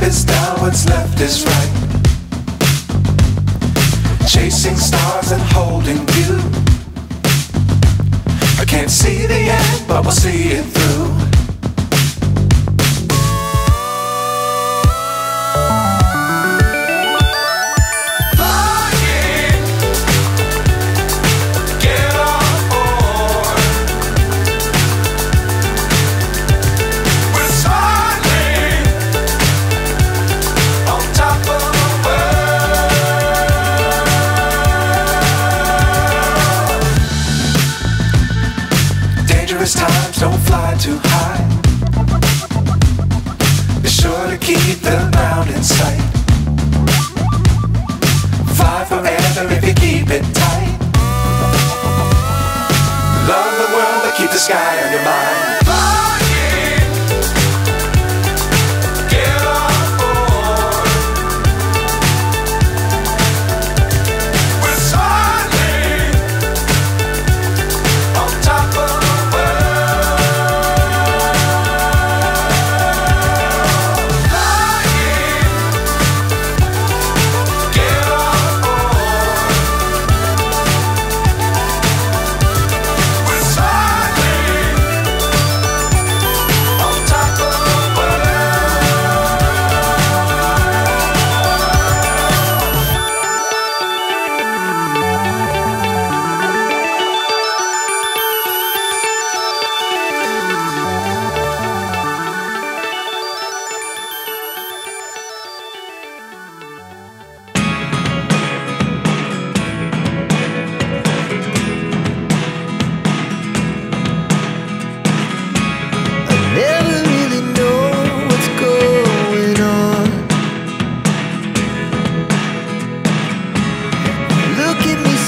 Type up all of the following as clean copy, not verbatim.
is down, what's left is right. Chasing stars and holding you. I can't see the end, but we'll see it through. Times don't fly too high. Be sure to keep the ground in sight. Fly forever if you keep it tight. Love the world but keep the sky on your mind.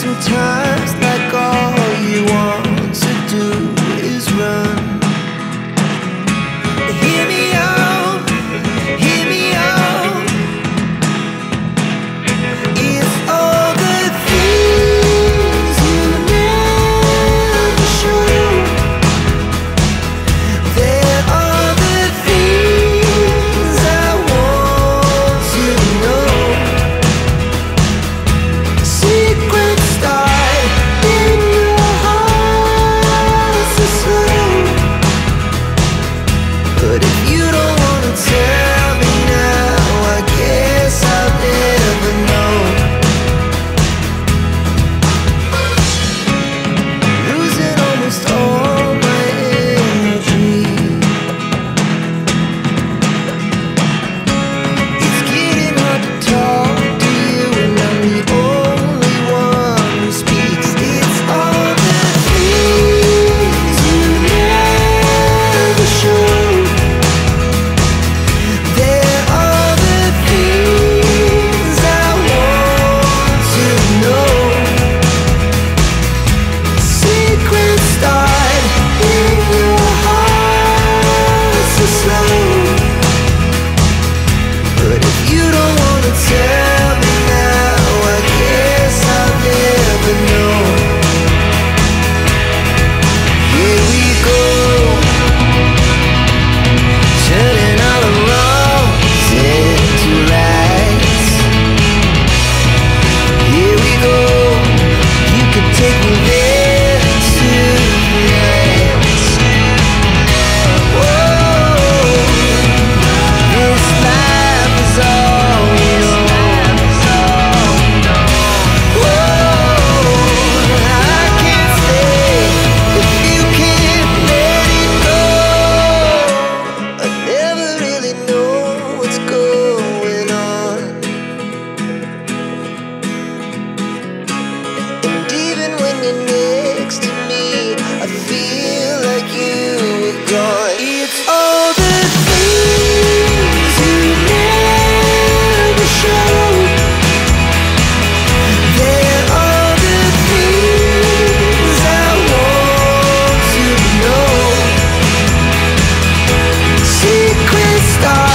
Sometimes like all you want to do is run. Hear me out, hear me out. It's all the things you never show. There are the things I want to know. Secrets start in your heart so slow. But if you don't wanna tell me now, I guess I'll never know. Losing almost all my energy. It's getting hard to talk to you, and I'm the only one who speaks. It's all the things you never show. There are the things I want to know. Secrets start in your heart so slow. But if you don't wanna tell me now, I guess I'll never know. Here we go, turning all the wrongs into rights. Here we go, you could take me there tonight. Whoa, this life is all we know. Whoa, I can't stay if you can't let it go. I never really know what's going on. And even when you're next to me, I feel like you were gone. It's all the things you never show. There are the things I want to know. Secrets start